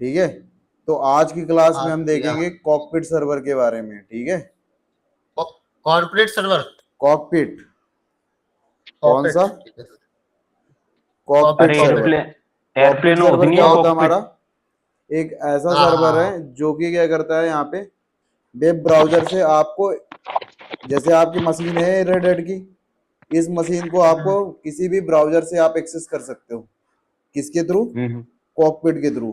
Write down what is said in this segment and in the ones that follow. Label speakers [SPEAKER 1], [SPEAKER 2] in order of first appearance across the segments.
[SPEAKER 1] ठीक है। तो आज की क्लास में
[SPEAKER 2] हाँ
[SPEAKER 1] हम
[SPEAKER 2] ठीक है।
[SPEAKER 1] देखेंगे कॉकपिट सर्वर के बारे में। ठीक है,
[SPEAKER 2] कॉर्पोरेट सर्वर।
[SPEAKER 1] कॉकपिट कौन सा?
[SPEAKER 2] कॉर्पोरेट ठीक है।
[SPEAKER 1] कॉकपिट
[SPEAKER 2] कॉकपिट
[SPEAKER 3] अरे
[SPEAKER 1] सर्वर।
[SPEAKER 2] कॉर्पोरेट।
[SPEAKER 1] कॉकपिट
[SPEAKER 3] एयरप्लेन होती
[SPEAKER 1] सर्वर
[SPEAKER 3] नहीं
[SPEAKER 1] क्या
[SPEAKER 3] है
[SPEAKER 1] होता है हमारा?
[SPEAKER 3] कॉकपिट।
[SPEAKER 1] एक ऐसा
[SPEAKER 2] हाँ
[SPEAKER 1] सर्वर है
[SPEAKER 2] हाँ
[SPEAKER 1] जो कि क्या करता है, यहाँ पे वेब ब्राउजर से आपको, जैसे आपकी मशीन है रेड हैट की, इस मशीन को
[SPEAKER 2] हाँ।
[SPEAKER 1] आपको किसी भी ब्राउजर से आप एक्सेस कर सकते हो। किसके थ्रू?
[SPEAKER 3] हम्म।
[SPEAKER 1] कॉकपिट के थ्रू।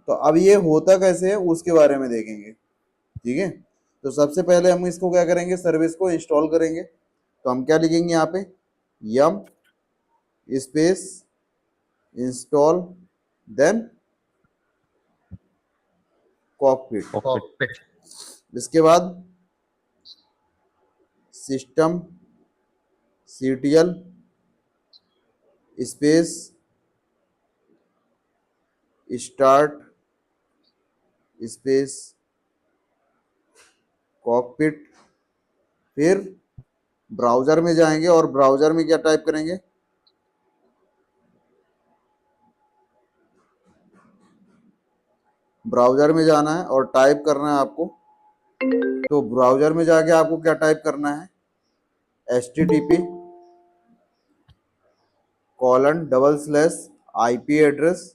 [SPEAKER 1] तो अब ये होता कैसे है उसके बारे में देखेंगे। ठीक है, तो सबसे पहले हम इसको क्या करेंगे, सर्विस को इंस्टॉल करेंगे। तो हम क्या लिखेंगे यहाँ पे, yum space install then cockpit.
[SPEAKER 3] Cockpit.
[SPEAKER 2] Cockpit.
[SPEAKER 1] इसके बाद system CTL space start space cockpit. फिर ब्राउजर में जाएंगे और ब्राउजर में क्या टाइप करेंगे, ब्राउजर में जाना है और टाइप करना है आपको। तो ब्राउजर में जाके आपको क्या टाइप करना है, http colon double slash IP address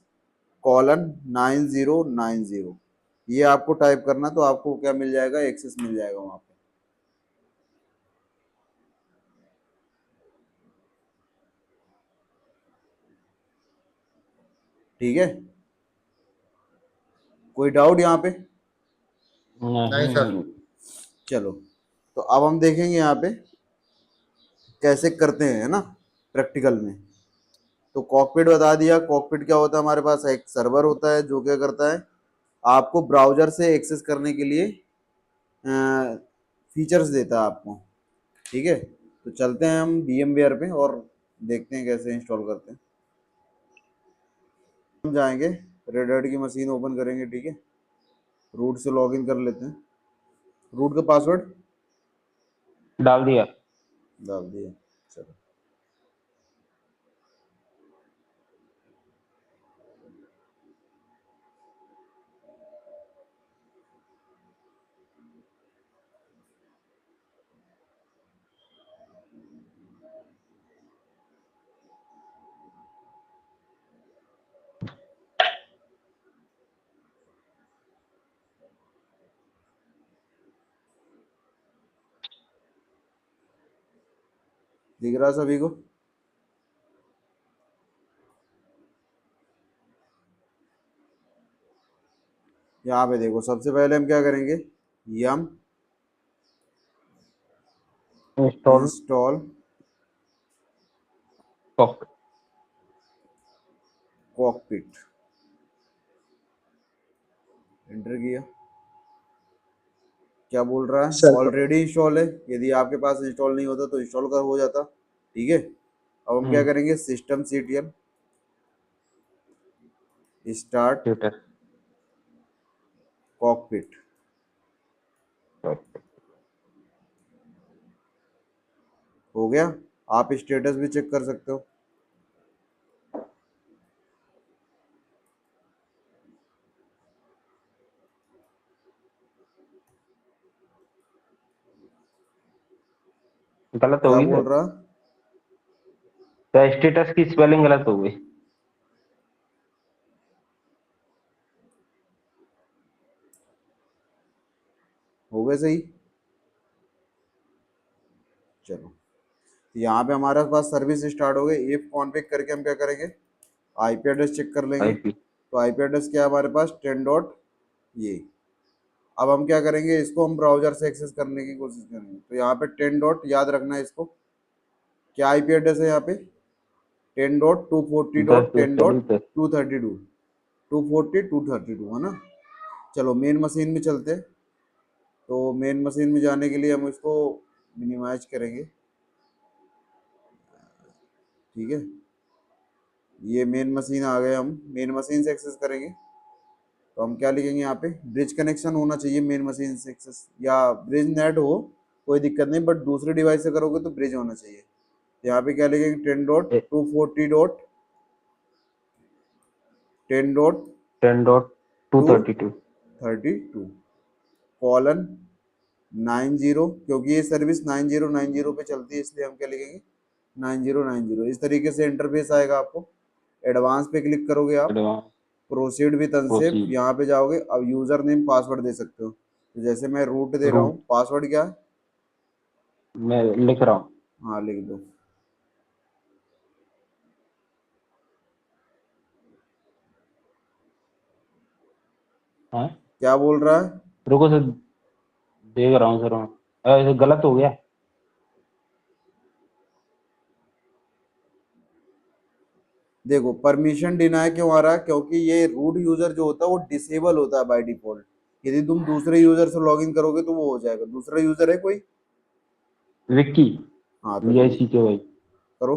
[SPEAKER 1] colon 9090, ये आपको टाइप करना। तो आपको क्या मिल जाएगा, एक्सेस मिल जाएगा वहां पे। ठीक है, कोई डाउट यहाँ पे?
[SPEAKER 2] नहीं सर।
[SPEAKER 3] नहीं।
[SPEAKER 1] चलो, तो अब हम देखेंगे यहाँ पे कैसे करते हैं, है ना, प्रैक्टिकल में। तो कॉकपिट बता दिया। कॉकपिट क्या होता है, हमारे पास एक सर्वर होता है जो क्या करता है, आपको ब्राउजर से एक्सेस करने के लिए फीचर्स देता है आपको। ठीक है, तो चलते हैं हम VMware पे और देखते हैं कैसे इंस्टॉल करते हैं। हम जाएंगे, रेड हैट की मशीन ओपन करेंगे। ठीक है, रूट से लॉगिन कर लेते हैं। रूट का पासवर्ड
[SPEAKER 3] डाल दिया।
[SPEAKER 1] डाल दिया। चलो, दिख रहा है सभी को? यहाँ पे देखो, सबसे पहले हम क्या करेंगे, yum
[SPEAKER 3] install
[SPEAKER 1] install
[SPEAKER 3] cockpit.
[SPEAKER 1] Cockpit, enter किया। क्या बोल रहा है,
[SPEAKER 4] सर्वर।
[SPEAKER 1] ऑलरेडी इंस्टॉल है। यदि आपके पास इंस्टॉल नहीं होता तो इंस्टॉल कर हो जाता। ठीक है, अब हम क्या करेंगे, system CTL start
[SPEAKER 3] Twitter.
[SPEAKER 1] Cockpit. हो गया। आप स्टेटस भी चेक कर सकते हो।
[SPEAKER 3] गलत
[SPEAKER 1] क्या
[SPEAKER 3] होगी
[SPEAKER 1] बोल
[SPEAKER 3] सर।
[SPEAKER 1] रहा,
[SPEAKER 3] तो स्टेटस की स्पेलिंग गलत हो गई।
[SPEAKER 1] हो गए सही। चलो, यहाँ पे हमारे पास सर्विस स्टार्ट हो गई। इफ कॉन्फ़िग करके हम क्या करेंगे, IP एड्रेस चेक कर लेंगे।
[SPEAKER 3] आईपी।
[SPEAKER 1] तो IP एड्रेस क्या है हमारे पास, 10 डॉट ये। अब हम क्या करेंगे, इसको हम ब्राउजर से एक्सेस करने की कोशिश करेंगे। तो यहाँ पे 10 डॉट याद रखना है इसको। क्या IP एड्रेस है यहाँ पे, 10 डॉट 240 डॉट 10 डॉट 232, 240 232, है ना। चलो मेन मशीन में चलते हैं। तो मेन मशीन में जाने के लिए हम इसको मिनिमाइज करेंगे। ठीक है, ये मेन मशीन आ गए, हम मेन मशीन से एक्सेस करेंगे। तो हम क्या लिखेंगे यहाँ पे, ब्रिज कनेक्शन होना चाहिए मेन मशीन से एक्सेस, या ब्रिज नेट हो कोई दिक्कत नहीं, बट दूसरे डिवाइस से करोगे तो ब्रिज होना चाहिए। यहाँ पे क्या लिखेंगे, 10 डॉट 240 डॉट 10 डॉट
[SPEAKER 3] 10.232
[SPEAKER 1] 32 कॉलन 90, क्योंकि ये सर्विस 9090 पे चलती है इसलिए हम क्या लिखेंगे 9090। इस तरीके से इंटरफेस आएगा आपको। एडवांस पे क्लिक करोगे आप,
[SPEAKER 3] advance
[SPEAKER 1] proceed with unsafe,
[SPEAKER 3] proceed
[SPEAKER 1] यहाँ पे जाओगे। अब यूजर नेम पासवर्ड दे सकते हो, तो जैसे मैं रूट दे रहा हूँ,
[SPEAKER 3] रूट
[SPEAKER 1] पासवर्ड क्या है?
[SPEAKER 3] मैं लिख रहा हूँ।
[SPEAKER 1] हाँ लिख दो।
[SPEAKER 3] हाँ
[SPEAKER 1] क्या बोल रहा है?
[SPEAKER 3] रुको सर, देख रहा हूँ सर मैं। ऐसे गलत हो गया।
[SPEAKER 1] देखो परमिशन डिनाई क्यों आ रहा है, क्योंकि ये रूट यूजर जो होता है वो डिसेबल होता है बाय डिफॉल्ट। यदि तुम दूसरे यूजर से लॉगिन करोगे तो वो हो जाएगा। दूसरा यूजर है कोई?
[SPEAKER 3] विक्की
[SPEAKER 1] हाँ तो
[SPEAKER 3] VIC के भाई।
[SPEAKER 1] करो।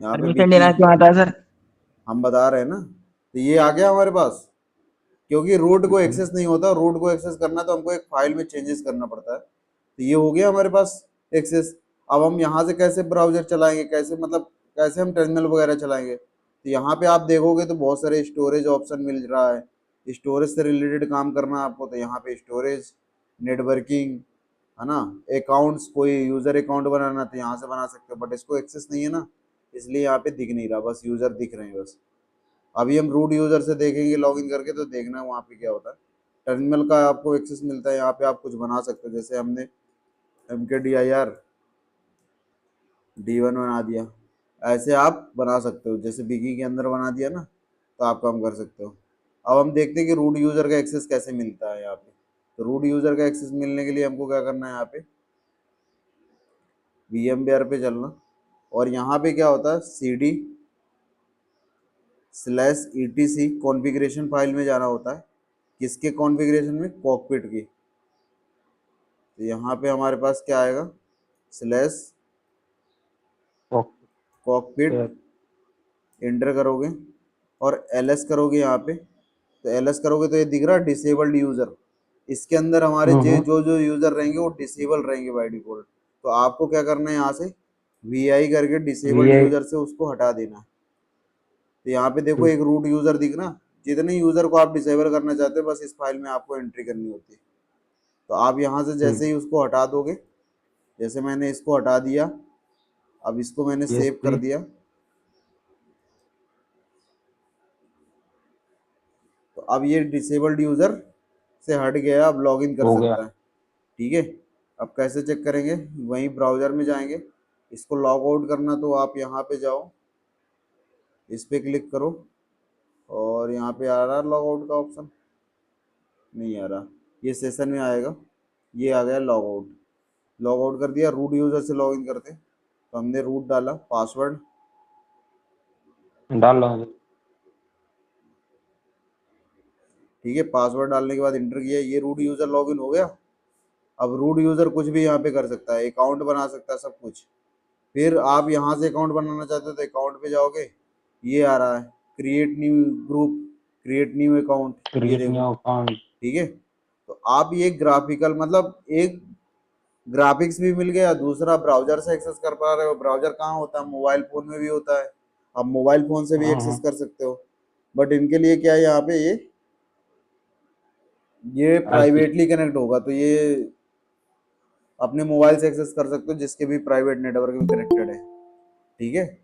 [SPEAKER 1] यहाँ पे
[SPEAKER 4] परमिशन
[SPEAKER 1] विकी
[SPEAKER 4] देना क्यों आता है सर?
[SPEAKER 1] हम बता रहे हैं ना, तो ये आ गया हमारे पास। क्योंकि रूट को
[SPEAKER 3] हम्म,
[SPEAKER 1] एक्सेस नहीं होता, रूट को एक्सेस करना तो हमको एक फाइल में चेंजेस करना पड़ता है। तो ये हो गया हमारे पास एक्सेस। अब हम यहाँ से कैसे ब्राउजर चलाएंगे, कैसे मतलब कैसे हम टर्मिनल वगैरह चलाएंगे? तो यहाँ पे आप देखोगे तो बहुत सारे स्टोरेज ऑप्शन मिल रहा है। स्टोरेज से रिलेटेड काम करना है आपको, तो यहाँ पे स्टोरेज, नेटवर्किंग, है ना, अकाउंट्स, कोई यूजर अकाउंट बनाना तो यहाँ से बना सकते हो, बट इसको एक्सेस नहीं है ना, इसलिए यहाँ पे दिख नहीं रहा, बस यूजर दिख रहे हैं बस। अभी हम रूट यूजर से देखेंगे लॉगिन करके, तो देखना वहाँ पे क्या होता है। टर्मिनल का आपको एक्सेस मिलता है, यहाँ पे आप कुछ बना सकते हो। जैसे हमने MKDIR D1 बना दिया, ऐसे आप बना सकते हो। जैसे बिगी के अंदर बना दिया ना, तो आप काम कर सकते हो। अब हम देखते हैं कि रूट यूजर का एक्सेस कैसे मिलता है यहाँ पे। तो रूट यूजर का एक्सेस मिलने के लिए हमको क्या करना है, यहाँ पे VMware पे चलना, और यहाँ पे क्या होता है CD/etc कॉन्फ़िगरेशन फाइल में जाना होता है। किसके कॉन्फ़िगरेशन में? कॉकपिट की। तो यहाँ पे हमारे पास क्या आएगा, स्लैश कॉकपिट,
[SPEAKER 3] ओके,
[SPEAKER 1] एंटर करोगे और LS करोगे यहाँ पे। तो LS करोगे तो ये दिख रहा है डिसेबल्ड यूजर। इसके अंदर हमारे जो
[SPEAKER 3] हम्म,
[SPEAKER 1] जो जो यूजर रहेंगे वो डिसेबल रहेंगे बाय डिफॉल्ट। तो आपको क्या करना है, यहाँ से VI करके डिसेबल्ड
[SPEAKER 3] VI
[SPEAKER 1] यूजर से उसको हटा देना है। तो यहाँ पे देखो एक रूट यूजर दिख रहा, जितने यूजर को आप डिसेबल करना चाहते हो बस इस फाइल में आपको एंट्री करनी होती है। तो आप यहाँ से जैसे ही उसको हटा दोगे, जैसे मैंने इसको हटा दिया, अब इसको मैंने
[SPEAKER 3] यस
[SPEAKER 1] सेव कर
[SPEAKER 3] प्लीज।
[SPEAKER 1] दिया, तो अब ये डिसेबल्ड यूजर से हट गया, अब लॉगिन कर
[SPEAKER 3] हो गया।
[SPEAKER 1] सकता है। ठीक है। अब कैसे चेक करेंगे, वहीं ब्राउजर में जाएंगे। इसको लॉग आउट करना तो आप यहाँ पे जाओ, इस पे क्लिक करो, और यहाँ पे आ रहा है लॉग आउट का ऑप्शन? नहीं आ रहा, ये सेशन में आएगा। ये आ गया लॉग आउट। लॉग आउट कर दिया। रूट यूजर से लॉगिन करते, तो हमने रूट डाला, पासवर्ड,
[SPEAKER 3] डाल रहा हूँ।
[SPEAKER 1] ठीक है, पासवर्ड डालने के बाद इंटर किया, ये रूट यूजर लॉगिन हो गया। अब रूट यूजर कुछ भी यहाँ पे कर सकता है, अकाउंट बना सकता है, सब कुछ। फिर आप यहाँ से अकाउंट बनाना चाहते हो तो अकाउंट पे जाओगे, ये आ रहा है create new group, create new account, ये
[SPEAKER 3] क्रिएट
[SPEAKER 1] देखो।
[SPEAKER 3] New account.
[SPEAKER 1] ठीक है। तो आप ये ग्राफिकल मतलब एक ग्राफिक्स भी मिल गया, दूसरा ब्राउजर से एक्सेस कर पा रहे हो। ब्राउजर कहाँ होता है, मोबाइल फोन में भी होता है, आप मोबाइल फोन से भी एक्सेस कर सकते हो। बट इनके लिए क्या है, यहाँ पे ये
[SPEAKER 3] IP
[SPEAKER 1] प्राइवेटली कनेक्ट होगा, तो ये अपने मोबाइल से एक्सेस कर सकते हो जिसके भी प्राइवेट नेटवर्क में कनेक्टेड है। ठीक है।